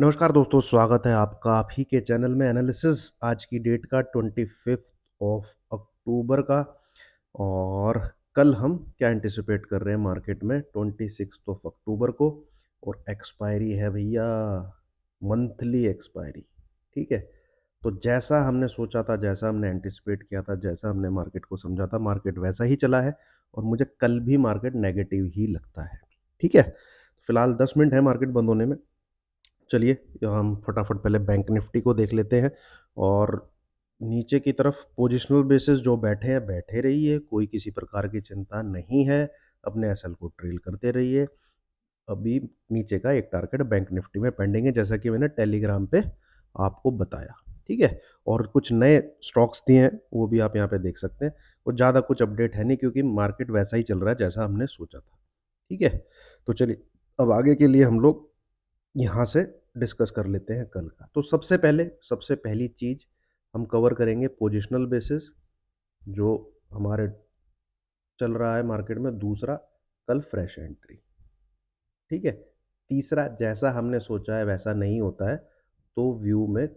नमस्कार दोस्तों, स्वागत है आपका आप ही के चैनल में एनालिसिस आज की डेट का 25 ऑफ अक्टूबर का। और कल हम क्या एंटिसिपेट कर रहे हैं मार्केट में 26 ऑफ अक्टूबर को। और एक्सपायरी है भैया, मंथली एक्सपायरी। ठीक है, तो जैसा हमने सोचा था, जैसा हमने एंटिसिपेट किया था, जैसा हमने मार्केट को समझा था, मार्केट वैसा ही चला है। और मुझे कल भी मार्केट नेगेटिव ही लगता है। ठीक है, फिलहाल 10 मिनट है मार्केट बंद होने में। चलिए हम फटाफट पहले बैंक निफ्टी को देख लेते हैं। और नीचे की तरफ पोजिशनल बेसिस जो बैठे हैं बैठे रहिए, कोई किसी प्रकार की चिंता नहीं है। अपने एसएल को ट्रेल करते रहिए। अभी नीचे का एक टारगेट बैंक निफ्टी में पेंडिंग है, जैसा कि मैंने टेलीग्राम पे आपको बताया। ठीक है, और कुछ नए स्टॉक्स दिए हैं, वो भी आप यहाँ पे देख सकते हैं। वो ज़्यादा कुछ अपडेट है नहीं, क्योंकि मार्केट वैसा ही चल रहा है जैसा हमने सोचा था। ठीक है, तो चलिए अब आगे के लिए हम लोग यहाँ से डिस्कस कर लेते हैं कल का। तो सबसे पहली चीज़ हम कवर करेंगे पोजिशनल बेसिस, जो हमारे चल रहा है मार्केट में। दूसरा, कल फ्रेश एंट्री। ठीक है, तीसरा, जैसा हमने सोचा है वैसा नहीं होता है तो व्यू में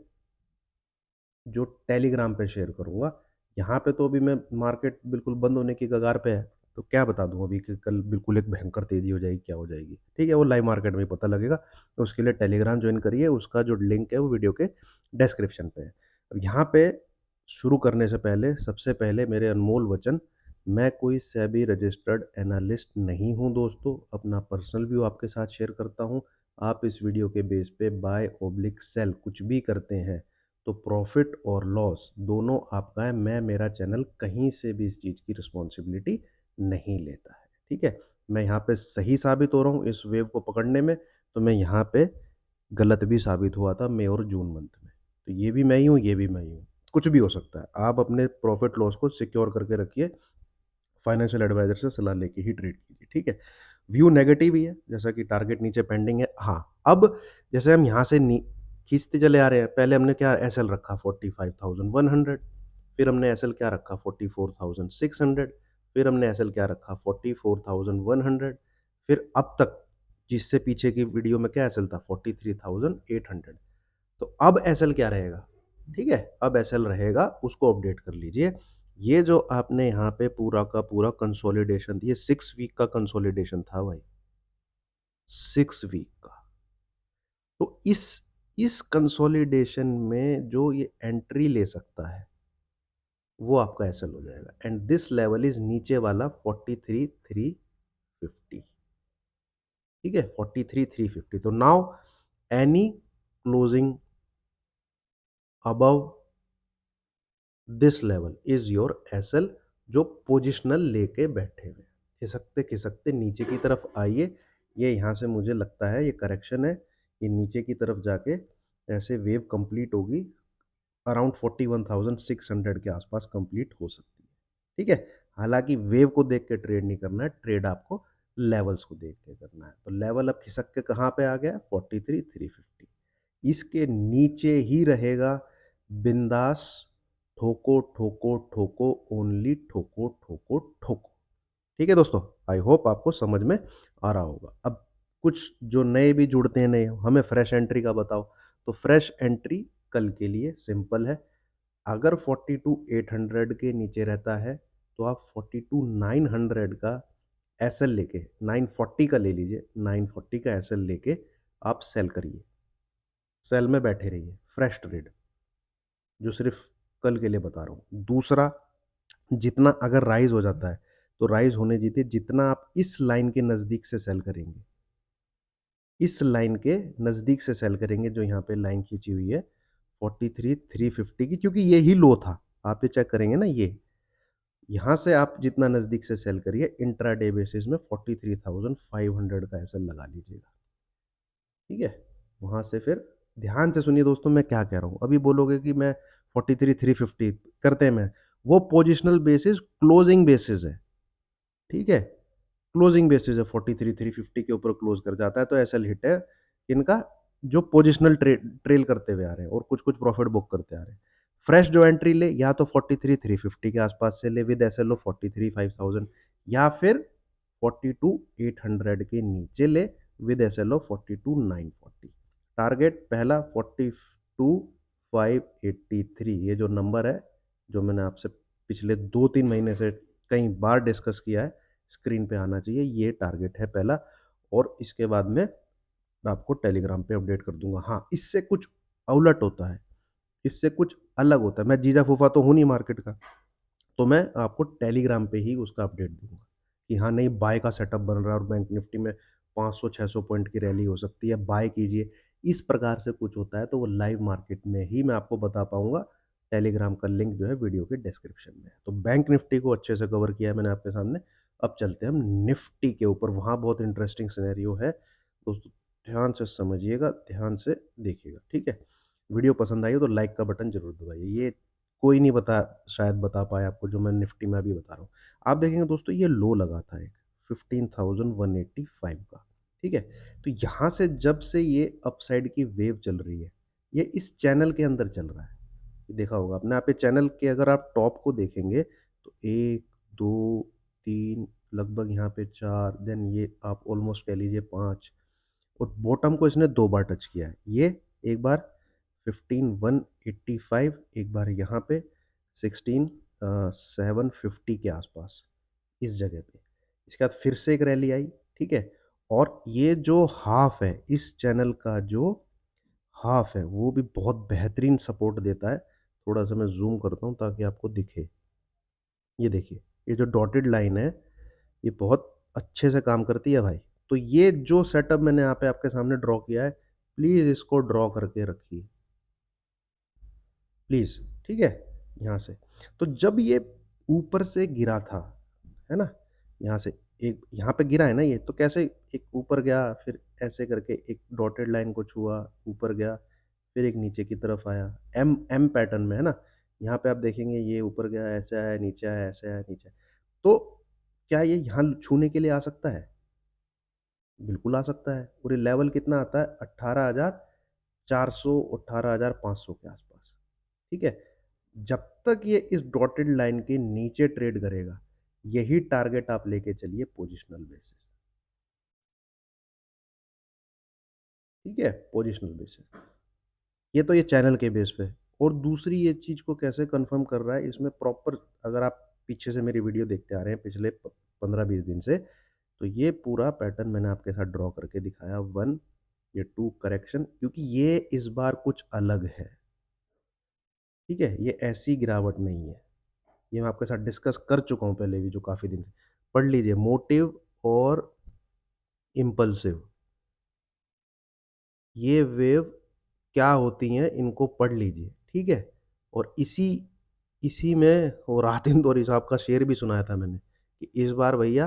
जो टेलीग्राम पे शेयर करूँगा। यहाँ पे तो अभी मैं मार्केट बिल्कुल बंद होने की कगार पे है, तो क्या बता दूँ अभी कि कल बिल्कुल एक भयंकर तेज़ी हो जाएगी, क्या हो जाएगी। ठीक है, वो लाइव मार्केट में ही पता लगेगा। तो उसके लिए टेलीग्राम ज्वाइन करिए, उसका जो लिंक है वो वीडियो के डिस्क्रिप्शन पे है। अब यहाँ पे शुरू करने से पहले सबसे पहले मेरे अनमोल वचन, मैं कोई सेबी रजिस्टर्ड एनालिस्ट नहीं हूँ दोस्तों। अपना पर्सनल व्यू आपके साथ शेयर करता हूँ। आप इस वीडियो के बेस पे बाय ओब्लिक सेल कुछ भी करते हैं तो प्रॉफिट और लॉस दोनों आपका है। मैं मेरा चैनल कहीं से भी इस चीज़ की रिस्पॉन्सिबिलिटी नहीं लेता है। ठीक है, मैं यहाँ पे सही साबित हो रहा हूँ इस वेव को पकड़ने में, तो मैं यहाँ पे गलत भी साबित हुआ था मई और जून मंथ में। तो ये भी मैं ही हूँ, ये भी मैं ही हूँ। कुछ भी हो सकता है, आप अपने प्रॉफिट लॉस को सिक्योर करके रखिए। फाइनेंशियल एडवाइजर से सलाह लेके ही ट्रेड कीजिए। ठीक है, व्यू नेगेटिव ही है, जैसा कि टारगेट नीचे पेंडिंग है। हाँ, अब जैसे हम यहाँ से खींचते चले आ रहे हैं। पहले हमने क्या एसएल रखा 45,100, फिर हमने एसएल क्या रखा 44,600, फिर हमने एसएल क्या रखा 44,100, फिर अब तक जिससे पीछे की वीडियो में क्या एसएल था 43,800। तो अब एसएल क्या रहेगा? ठीक है, अब एसएल रहेगा, उसको अपडेट कर लीजिए। ये जो आपने यहाँ पे पूरा का पूरा कंसोलिडेशन, ये 6 वीक का कंसोलिडेशन था भाई, 6 वीक का। तो इस कंसोलिडेशन में जो ये एंट्री ले सकता है वो आपका एसएल हो जाएगा। एंड दिस लेवल इज नीचे वाला 43,350। ठीक है, 43,350। तो now any closing above this level is your SL, जो पोजिशनल लेके बैठे हुए। खिसकते खिसकते नीचे की तरफ आइए। ये यहाँ से मुझे लगता है ये करेक्शन है। ये नीचे की तरफ जाके ऐसे वेव कंप्लीट होगी, अराउंड 41,600 के आसपास कंप्लीट हो सकती है। ठीक है, हालांकि वेव को देख के ट्रेड नहीं करना है, ट्रेड आपको लेवल्स को देख के करना है। तो लेवल अब खिसक के कहाँ पे आ गया 43,350। इसके नीचे ही रहेगा, बिंदास ठोको ठोको ठोको, ओनली ठोको ठोको ठोको। ठीक है दोस्तों, आई होप आपको समझ में आ रहा होगा। अब कुछ जो नए भी जुड़ते हैं, नए हमें फ्रेश एंट्री का बताओ। तो फ्रेश एंट्री कल के लिए सिंपल है। अगर 42,800 के नीचे रहता है तो आप 42,900 का एसएल लेके 940 का ले लीजिए, 940 का एसएल लेके आप सेल करिए। सेल में बैठे रहिए, फ्रेश ट्रेड, जो सिर्फ कल के लिए बता रहा हूँ। दूसरा, जितना अगर राइज हो जाता है तो राइज होने दीजिए। जितना आप इस लाइन के नज़दीक से सेल करेंगे, इस लाइन के नज़दीक से सेल करेंगे, जो यहाँ पे लाइन खींची हुई है 43,350 की, क्योंकि ये ही लो था। आप ये चेक करेंगे ना, ये यहाँ से आप जितना नज़दीक से सेल करिए, इंट्राडे बेसिस में 43,500 का एसएल लगा लीजिएगा। ठीक है, वहाँ से फिर ध्यान से सुनिए दोस्तों, मैं क्या कह रहा हूँ। अभी बोलोगे कि मैं 43,350 करते हैं, मैं वो पोजिशनल बेसिस क्लोजिंग बेसिस है। ठीक है, क्लोजिंग बेसिस है, 43,350 के ऊपर क्लोज कर जाता है तो एसएल हिट है इनका, जो पोजिशनल ट्रेल करते हुए आ रहे हैं और कुछ कुछ प्रॉफिट बुक करते आ रहे हैं। फ्रेश जो एंट्री ले, या तो 43,350 के आसपास से ले विद एसएल ओ 43,500, या फिर 42,800 के नीचे ले विद एसएल ओ 42,940। टारगेट पहला 42,583, ये जो नंबर है, जो मैंने आपसे पिछले 2-3 महीने से कई बार डिस्कस किया है, स्क्रीन पे आना चाहिए, ये टारगेट है पहला। और इसके बाद में मैं आपको टेलीग्राम पे अपडेट कर दूँगा। हाँ, इससे कुछ उलट होता है, इससे कुछ अलग होता है। मैं जीजा-फूफा तो हूँ नहीं मार्केट का, तो मैं आपको टेलीग्राम पे ही उसका अपडेट दूँगा कि हाँ, नहीं बाय का सेटअप बन रहा है और बैंक निफ्टी में 500-600 पॉइंट की रैली हो सकती है, बाय कीजिए। इस प्रकार से कुछ होता है तो वो लाइव मार्केट में ही मैं आपको बता पाऊँगा। टेलीग्राम का लिंक जो है वीडियो के डिस्क्रिप्शन में है। तो बैंक निफ्टी को अच्छे से कवर किया है मैंने आपके सामने। अब चलते हैं हम निफ्टी के ऊपर, वहाँ बहुत इंटरेस्टिंग सिनेरियो है। दोस्तों ध्यान से समझिएगा, ध्यान से देखिएगा, ठीक है? वीडियो पसंद आई हो तो लाइक का बटन ज़रूर दबाइए। ये कोई नहीं शायद बता पाए आपको जो मैं निफ्टी में अभी बता रहा हूँ। आप देखेंगे दोस्तों ये लो लगा था एक 15,185 का, ठीक है? तो यहाँ से जब से ये अपसाइड की वेव चल रही है, ये इस चैनल के अंदर चल रहा है। ये देखा होगा आपने, आप ये चैनल के अगर आप टॉप को देखेंगे तो 1, 2, 3 लगभग यहाँ पे 4 देन ये आप ऑलमोस्ट कह लीजिए 5 और बॉटम को इसने 2 बार टच किया है। ये एक बार 15,185 एक बार यहाँ पे 16,750 के आसपास इस जगह पे। इसके बाद फिर से एक रैली आई, ठीक है? और ये जो हाफ है, इस चैनल का जो हाफ है, वो भी बहुत बेहतरीन सपोर्ट देता है। थोड़ा-सा मैं ज़ूम करता हूँ ताकि आपको दिखे। ये देखिए, ये जो डॉटेड लाइन है, ये बहुत अच्छे से काम करती है भाई। तो ये जो सेटअप मैंने यहाँ पे आपके सामने ड्रॉ किया है, प्लीज़ इसको ड्रॉ करके रखिए, प्लीज़, ठीक है? यहाँ से। तो जब ये ऊपर से गिरा था, है ना? यहाँ से एक यहाँ पे गिरा है ना ये, तो कैसे एक ऊपर गया, फिर ऐसे करके एक डॉटेड लाइन को छुआ, ऊपर गया, फिर एक नीचे की तरफ आया। एम एम पैटर्न में, है ना? यहाँ पे आप देखेंगे ये ऊपर गया, ऐसे आया, नीचे आया, ऐसे आया, नीचे आया। तो क्या ये यहाँ छूने के लिए आ सकता है? बिल्कुल आ सकता है। और ये लेवल कितना आता है? 18,400, 18,500 के आसपास, ठीक है? जब तक ये इस डॉटेड लाइन के नीचे ट्रेड करेगा, यही टारगेट आप लेके चलिए पोजिशनल बेसिस, ठीक है? Positional basis. ये तो ये चैनल के बेस पे। और दूसरी ये चीज़ को कैसे कंफर्म कर रहा है, इसमें प्रॉपर अगर आप पीछे से मेरी वीडियो देखते आ रहे हैं पिछले 15-20 दिन से, तो ये पूरा पैटर्न मैंने आपके साथ ड्रॉ करके दिखाया। 1, ये 2 करेक्शन, क्योंकि ये इस बार कुछ अलग है, ठीक है? ये ऐसी गिरावट नहीं है। ये मैं आपके साथ डिस्कस कर चुका हूँ पहले भी, जो काफ़ी दिन से। पढ़ लीजिए मोटिव और इम्पल्सिव, ये वेव क्या होती हैं इनको पढ़ लीजिए, ठीक है? और इसी इसी में वो रातिन दौरी साहब का शेर भी सुनाया था मैंने कि इस बार भैया,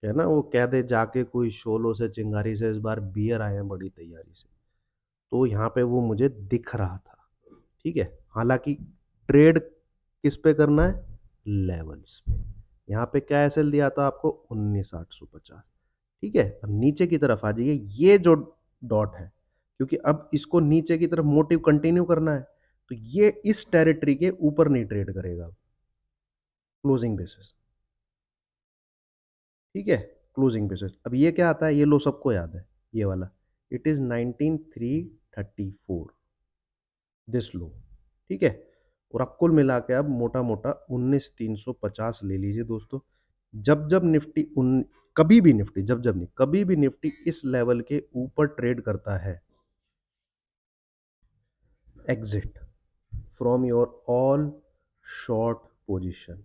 है ना, वो कह दे जाके कोई शोलो से चिंगारी से, इस बार बियर आए हैं बड़ी तैयारी से। तो यहाँ पे वो मुझे दिख रहा था, ठीक है? हालाँकि ट्रेड किस पे करना है? लेवल्स पे। यहाँ पे क्या एसएल दिया था आपको? 19,850, ठीक है? अब नीचे की तरफ आ जाइए, ये जो डॉट है, क्योंकि अब इसको नीचे की तरफ मोटिव कंटिन्यू करना है, तो ये इस टेरिटरी के ऊपर नहीं ट्रेड करेगा क्लोजिंग बेसिस, ठीक है? Closing basis. अब ये क्या आता है? ये लो सबको याद है, ये वाला। इट इज़ 19,334 दिस लो, ठीक है? और अब कुल मिला के अब मोटा-मोटा 19,350 ले लीजिए दोस्तों। जब-जब निफ्टी उन कभी भी निफ्टी, जब-जब नहीं, कभी भी निफ्टी इस लेवल के ऊपर ट्रेड करता है, exit from your all short position,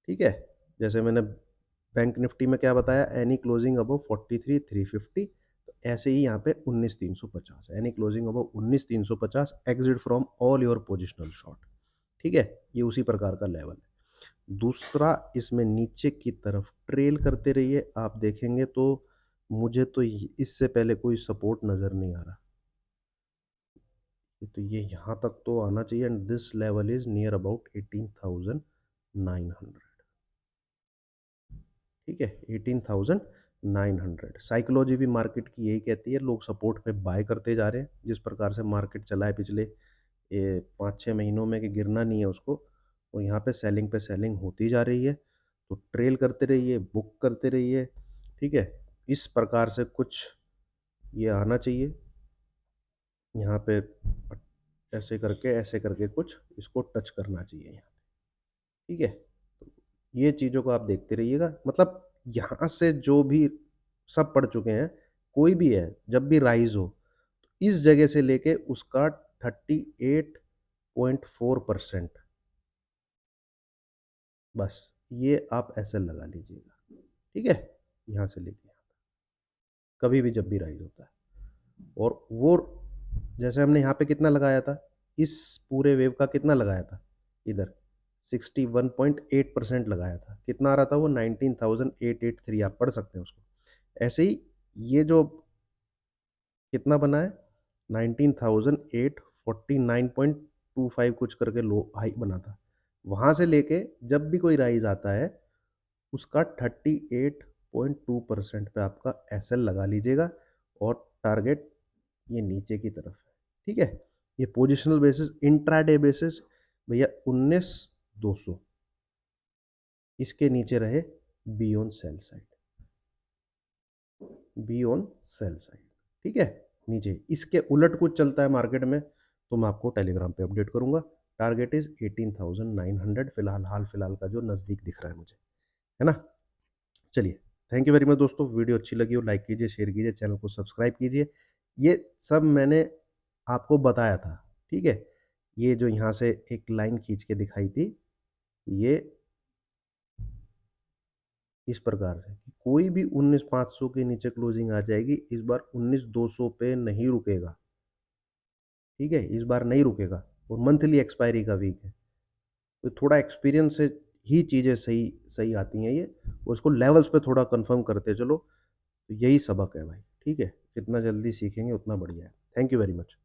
ठीक है? जैसे मैंने बैंक निफ्टी में क्या बताया? एनी क्लोजिंग अबव 43,350, तो ऐसे ही यहाँ पे 19,350, any closing above 19,350 exit from all your positional short, ठीक है? ये उसी प्रकार का लेवल है। दूसरा, इसमें नीचे की तरफ ट्रेल करते रहिए, आप देखेंगे तो मुझे तो इससे पहले कोई सपोर्ट नज़र नहीं आ रहा। तो ये यहाँ तक तो आना चाहिए and this level is near about 18,900, ठीक है? 18,900। साइकोलॉजी भी मार्केट की यही कहती है, लोग सपोर्ट पे बाय करते जा रहे हैं। जिस प्रकार से मार्केट चला है पिछले ये 5-6 महीनों में, कि गिरना नहीं है उसको, और यहाँ पे सेलिंग होती जा रही है। तो ट्रेल करते रहिए, बुक करते रहिए, ठीक है? इस प्रकार से कुछ ये आना चाहिए यहाँ पे, ऐसे करके कुछ इसको टच करना चाहिए यहाँ, ठीक है? तो ये चीज़ों को आप देखते रहिएगा, मतलब यहाँ से जो भी सब पढ़ चुके हैं, कोई भी है, जब भी राइज़ हो, इस जगह से लेके उसका 38.4% बस, ये आप एसएल लगा लीजिएगा, ठीक है? यहाँ से लेके कभी भी जब भी राइज़ होता है, और वो जैसे हमने यहाँ पे कितना लगाया था, इस पूरे वेव का कितना लगाया था, इधर 61.8% लगाया था, कितना आ रहा था वो 19,883, आप पढ़ सकते हैं उसको। ऐसे ही ये जो कितना बना है, 19,849.25 कुछ करके लो हाई बना था, वहां से लेके जब भी कोई राइज आता है उसका 38.2% पे आपका एसएल लगा लीजिएगा, और टारगेट ये नीचे की तरफ है, ठीक है? ये पोजिशनल बेसिस, इंट्राडे बेसिस भैया 19,200, इसके नीचे रहे be on sell side, be on sell side, ठीक है? नीचे इसके उलट कुछ चलता है मार्केट में तो मैं आपको टेलीग्राम पे अपडेट करूंगा। टारगेट इज 18,900 फिलहाल, हाल फिलहाल का जो नज़दीक दिख रहा है मुझे, है ना? चलिए, थैंक यू वेरी मच दोस्तों, वीडियो अच्छी लगी हो लाइक कीजिए, शेयर कीजिए, चैनल को सब्सक्राइब कीजिए। ये सब मैंने आपको बताया था, ठीक है? ये जो यहाँ से एक लाइन खींच के दिखाई थी, ये इस प्रकार से कि कोई भी 19,500 के नीचे क्लोजिंग आ जाएगी, इस बार 19,200 पे नहीं रुकेगा, ठीक है? इस बार नहीं रुकेगा, और मंथली एक्सपायरी का वीक है, तो थोड़ा एक्सपीरियंस से ही चीज़ें सही सही आती हैं ये, उसको लेवल्स पे थोड़ा कंफर्म करते चलो, तो यही सबक है भाई, ठीक है? जितना जल्दी सीखेंगे उतना बढ़िया है। Thank you very much.